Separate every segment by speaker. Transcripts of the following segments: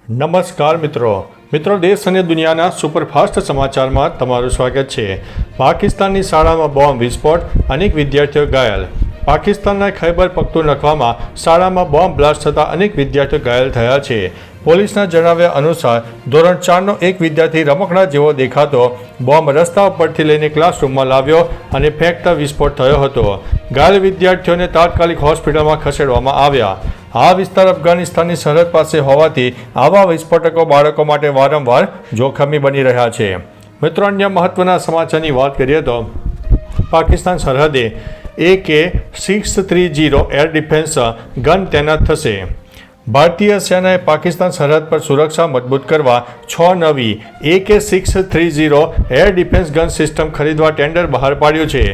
Speaker 1: નમસ્કાર મિત્રો દેશ અને દુનિયાના સુપરફાસ્ટ સમાચારમાં તમારું સ્વાગત છે। પાકિસ્તાનની શાળામાં બોમ્બ વિસ્ફોટ, અનેક વિદ્યાર્થીઓ ઘાયલ। પાકિસ્તાનના ખૈબર પખ્તુનખ્વામાં શાળામાં બોમ્બ બ્લાસ્ટ થતાં અનેક વિદ્યાર્થીઓ ઘાયલ થયા છે। પોલીસના જણાવ્યા અનુસાર ધોરણ 4નો એક વિદ્યાર્થી રમકડા જેવો દેખાતો બોમ્બ રસ્તા ઉપરથી લઈને ક્લાસરૂમમાં લાવ્યો અને ફેંકતા વિસ્ફોટ થયો હતો। ઘાયલ વિદ્યાર્થીઓને તાત્કાલિક હોસ્પિટલમાં ખસેડવામાં આવ્યા। આ વિસ્તાર અફઘાનિસ્તાનની સરહદ પાસે હોવાથી આવા વિસ્ફોટકો બાળકો માટે વારંવાર જોખમી બની રહ્યા છે। મિત્રો, અન્ય મહત્વના સમાચારની વાત કરીએ તો પાકિસ્તાન સરહદે AK-630 એર ડિફેન્સ ગન તૈનાત થશે। ભારતીય સેનાએ પાકિસ્તાન સરહદ પર સુરક્ષા મજબૂત કરવા 6 નવી AK-630 air defence gun system ખરીદવા ટેન્ડર બહાર પાડ્યું છે।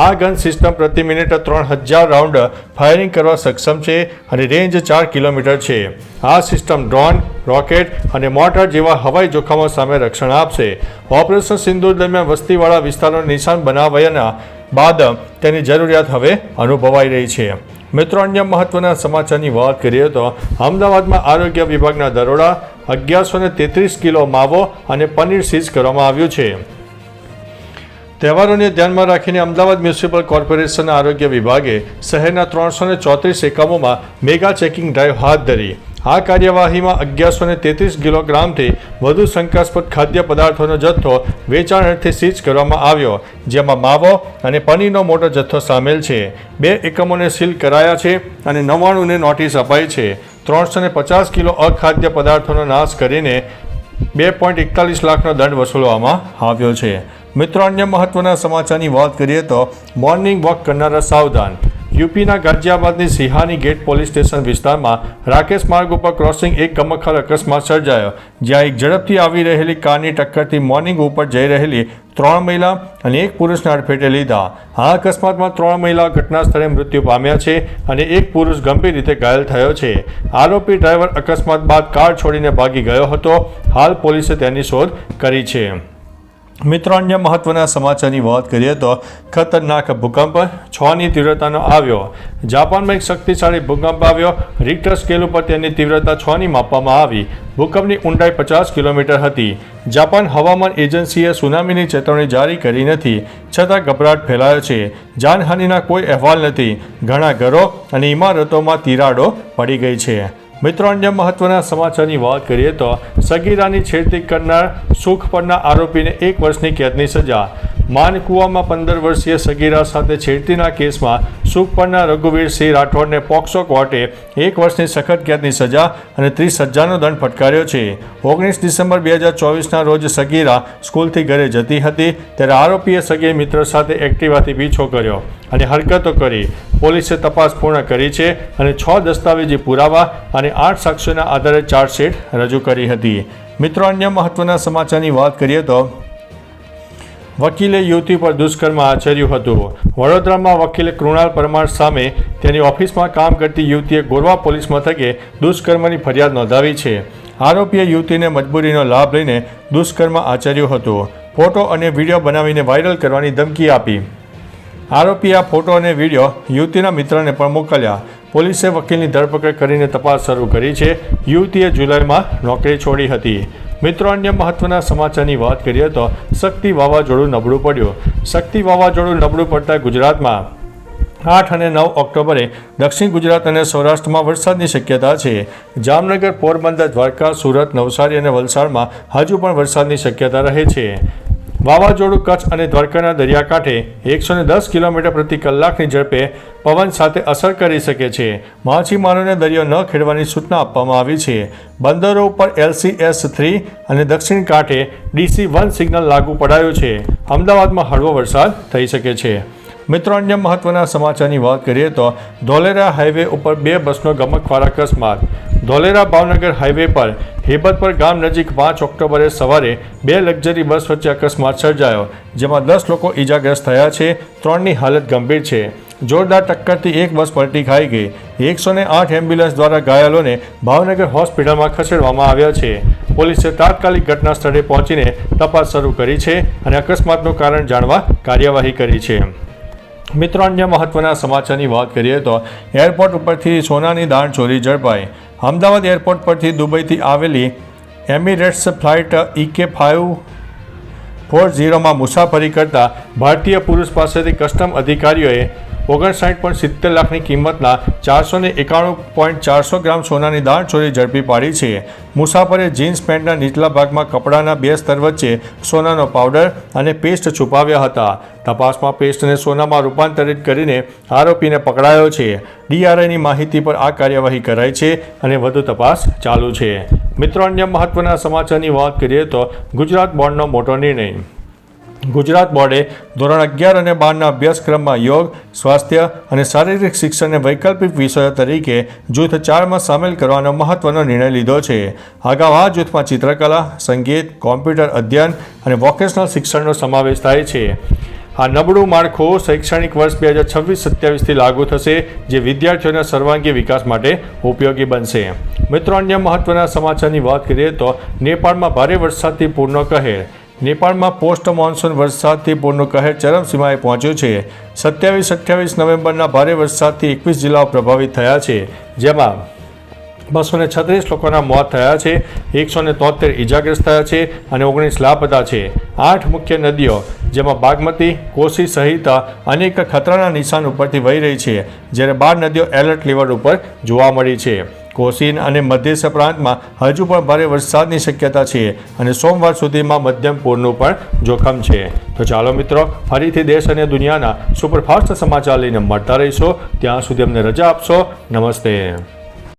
Speaker 1: આ ગન સિસ્ટમ પ્રતિ મિનિટ 3000 રાઉન્ડ ફાયરિંગ કરવા સક્ષમ છે અને રેન્જ 4 કિલોમીટર છે। આ સિસ્ટમ ડ્રોન, રોકેટ અને મોર્ટાર જેવા હવાઈ જોખમો સામે રક્ષણ આપશે। ઓપરેશન સિંદૂર દરમિયાન વસ્તીવાળા વિસ્તારોને નિશાન બનાવ્યાના બાદ તેની જરૂરિયાત હવે અનુભવાઈ રહી છે। મિત્રો, અન્ય મહત્વના સમાચારની વાત કરીએ તો અમદાવાદમાં આરોગ્ય વિભાગના દરોડા 1133 કિલો માવો અને પનીર સીઝ કરવામાં આવ્યું છે। તહેવારોને ધ્યાનમાં રાખીને અમદાવાદ મ્યુનિસિપલ કોર્પોરેશનના આરોગ્ય વિભાગે શહેરના 334 એકમોમાં મેગા ચેકિંગ ડ્રાઈવ હાથ ધરી। આ કાર્યવાહીમાં 1133 કિલોગ્રામથી વધુ શંકાસ્પદ ખાદ્ય પદાર્થોનો જથ્થો વેચાણ અર્થે સીઝ કરવામાં આવ્યો, જેમાં માવો અને પનીરનો મોટો જથ્થો સામેલ છે। 2 એકમોને સીલ કરાયા છે અને 99ને નોટિસ અપાઈ છે। 350 કિલો અખાદ્ય પદાર્થોનો નાશ કરીને 2.41 લાખનો દંડ વસૂલવામાં આવ્યો છે। મિત્રો, અન્ય મહત્વના સમાચારની વાત કરીએ તો મોર્નિંગ વોક કરનારા સાવધાન। યુપીના ગાઝિયાબાદની સિહાની ગેટ પોલીસ સ્ટેશન વિસ્તારમાં રાકેશ માર્ગ ઉપર ક્રોસિંગ એક ગમખ્વાર અકસ્માત સર્જાયો, જ્યાં એક ઝડપથી આવી રહેલી કારની ટક્કરથી મોર્નિંગ ઉપર જઈ રહેલી 3 મહિલા અને એક પુરુષને અડફેટે લીધા। આ અકસ્માતમાં 3 મહિલા ઘટના સ્થળે મૃત્યુ પામ્યા છે અને એક પુરુષ ગંભીર રીતે ઘાયલ થયો છે। આરોપી ડ્રાઈવર અકસ્માત બાદ કાર છોડીને ભાગી ગયો હતો। હાલ પોલીસે તેની શોધ કરી છે। મિત્રો, અન્ય મહત્વના સમાચારની વાત કરીએ તો ખતરનાક ભૂકંપ 6ની તીવ્રતાનો આવ્યો। જાપાનમાં એક શક્તિશાળી ભૂકંપ આવ્યો। રિક્ટર સ્કેલ ઉપર તેની તીવ્રતા 6ની માપવામાં આવી। ભૂકંપની ઊંડાઈ 50 કિલોમીટર હતી। જાપાન હવામાન એજન્સીએ સુનામીની ચેતવણી જારી કરી નથી, છતાં ગભરાટ ફેલાયો છે। જાનહાનિના કોઈ અહેવાલ નથી। ઘણા ઘરો અને ઇમારતોમાં તિરાડો પડી ગઈ છે। મિત્રો, અન્ય મહત્વના સમાચારની વાત કરીએ તો સગીરાની છેડતી કરનાર સુખ પરના આરોપીને 1 વર્ષની કેદની સજા। માનકુવામાં 15 વર્ષીય સગીરા સાથે છેડતીના કેસમાં સુખ પરના રઘુવીરસિંહ રાઠોડને પોક્સો કોર્ટે 1 વર્ષની સખત કેદની સજા અને 30,000નો દંડ ફટકાર્યો છે। 19 ડિસેમ્બર 2024ના રોજ સગીરા સ્કૂલથી ઘરે જતી હતી, ત્યારે આરોપીએ સગીર મિત્ર સાથે એક્ટિવાથી પીછો કર્યો અને હરકતો કરી। પોલીસે તપાસ પૂર્ણ કરી છે અને 6 દસ્તાવેજી પુરાવા અને 8 સાક્ષ્યોના આધારે ચાર્જશીટ રજૂ કરી હતી। મિત્રો, અન્ય મહત્વના સમાચારની વાત કરીએ તો વકીલે યુવતી પર દુષ્કર્મ આચર્યું હતું। વડોદરામાં વકીલે કૃણાલ પરમાર સામે તેની ઓફિસમાં કામ કરતી યુવતીએ ગોરવા પોલીસ મથકે દુષ્કર્મની ફરિયાદ નોંધાવી છે। આરોપીએ યુવતીને મજબૂરીનો લાભ લઈને દુષ્કર્મ આચર્યું હતું। ફોટો અને વિડીયો બનાવીને વાયરલ કરવાની ધમકી આપી। આરોપીએ આ ફોટો અને વિડીયો યુવતીના મિત્રને પણ મોકલ્યા। પોલીસે વકીલની ધરપકડ કરીને તપાસ શરૂ કરી છે। યુવતીએ જુલાઈમાં નોકરી છોડી હતી। મિત્રો, અન્ય મહત્વના સમાચારની વાત કરીએ તો શક્તિ વાવાઝોડું નબળું પડ્યું। શક્તિ વાવાઝોડું નબળું પડતા ગુજરાતમાં 8 અને 9 ઓક્ટોબરે દક્ષિણ ગુજરાત અને સૌરાષ્ટ્રમાં વરસાદની શક્યતા છે। જામનગર, પોરબંદર, દ્વારકા, સુરત, નવસારી અને વલસાડમાં હજુ પણ વરસાદની શક્યતા રહે છે। વાવાઝોડું કચ્છ અને દ્વારકાના દરિયાકાંઠે 110 કિલોમીટર પ્રતિ કલાકની ઝડપે પવન સાથે અસર કરી શકે છે। માછીમારોને દરિયો ન ખેડવાની સૂચના આપવામાં આવી છે। બંદરો ઉપર LCS 3 અને દક્ષિણ કાંઠે DC1 સિગ્નલ લાગુ પડાયું છે। અમદાવાદમાં હળવો વરસાદ થઈ શકે છે। મિત્રો, અન્ય મહત્વના સમાચારની વાત કરીએ તો ધોલેરા હાઈવે ઉપર 2 બસનો ગમખ્વાર અકસ્માત। ધોલેરા ભાવનગર હાઈવે પર હેબતપર ગામ નજીક 5 ઓક્ટોબરે સવારે 2 લક્ઝરી બસ વચ્ચે અકસ્માત સર્જાયો, જેમાં 10 લોકો ઈજાગ્રસ્ત થયા છે। 3ની હાલત ગંભીર છે। જોરદાર ટક્કરથી એક બસ પલટી ખાઈ ગઈ। 108 એમ્બ્યુલન્સ દ્વારા ઘાયલોને ભાવનગર હોસ્પિટલમાં ખસેડવામાં આવ્યા છે। પોલીસે તાત્કાલિક ઘટના સ્થળે પહોંચીને તપાસ શરૂ કરી છે અને અકસ્માતનું કારણ જાણવા કાર્યવાહી કરી છે। મિત્રો, અન્ય મહત્વના સમાચારની વાત કરીએ તો એરપોર્ટ ઉપરથી સોનાની દાણચોરી ઝડપાઈ। અમદાવાદ એરપોર્ટ પરથી દુબઈથી આવેલી એમિરેટ્સ ફ્લાઇટ EK540માં મુસાફરી કરતા ભારતીય પુરુષ પાસેથી કસ્ટમ અધિકારીઓએ 59.70 લાખની કિંમતના 491.400 ગ્રામ સોનાની દાણચોરી ઝડપી પાડી છે. મુસાફરે જીન્સ પેન્ટના નીચલા ભાગમાં કપડાના 2 સ્તર વચ્ચે સોનાનો પાવડર અને પેસ્ટ છુપાવ્યા હતા. તપાસમાં પેસ્ટને સોનામાં રૂપાંતરિત કરીને આરોપીને પકડાયો છે. DRIની માહિતી પર આ કાર્યવાહી કરાઈ છે અને વધુ તપાસ ચાલુ છે. મિત્રો, અન્ય મહત્વના સમાચારની વાત કરીએ તો ગુજરાત બોર્ડનો મોટો નિર્ણય. ગુજરાત બોર્ડે ધોરણ 11 અને 12ના અભ્યાસક્રમમાં યોગ, સ્વાસ્થ્ય અને શારીરિક શિક્ષણને વૈકલ્પિક વિષયો તરીકે જૂથ 4માં સામેલ કરવાનો મહત્વનો નિર્ણય લીધો છે. અગાઉ આ જૂથમાં ચિત્રકલા, સંગીત, કોમ્પ્યુટર અધ્યયન અને વોકેશનલ શિક્ષણનો સમાવેશ થાય છે. આ નબળું માળખું શૈક્ષણિક વર્ષ 2026-27થી લાગુ થશે, જે વિદ્યાર્થીઓના સર્વાંગી વિકાસ માટે ઉપયોગી બનશે. મિત્રો, અન્ય મહત્વના સમાચારની વાત કરીએ તો નેપાળમાં ભારે વરસાદથી પૂરનો કહેર. નેપાળમાં પોસ્ટ મોન્સૂન વરસાદથી પૂરનું કહેર ચરમસીમાએ પહોંચ્યું છે. 27-28 નવેમ્બરના ભારે વરસાદથી 21 જિલ્લાઓ પ્રભાવિત થયા છે, જેમાં 236 લોકોના મોત થયા છે, 173 ઇજાગ્રસ્ત થયા છે અને 19 લાપતા છે. 8 મુખ્ય નદીઓ જેમાં બાગમતી, કોસી સહિત અનેક ખતરાના નિશાન ઉપરથી વહી રહી છે, જ્યારે 12 નદીઓ એલર્ટ લેવલ ઉપર જોવા મળી છે. કોસી અને મધ્ય પ્રાંતમાં હજુ પણ ભારે વરસાદની શક્યતા છે અને સોમવાર સુધીમાં મધ્યમ પૂરનું પણ જોખમ છે. તો ચાલો મિત્રો, ફરીથી દેશ અને દુનિયાના સુપરફાસ્ટ સમાચાર લઈને મળતા રહીશો. ત્યાં સુધી અમને રજા આપશો. નમસ્તે.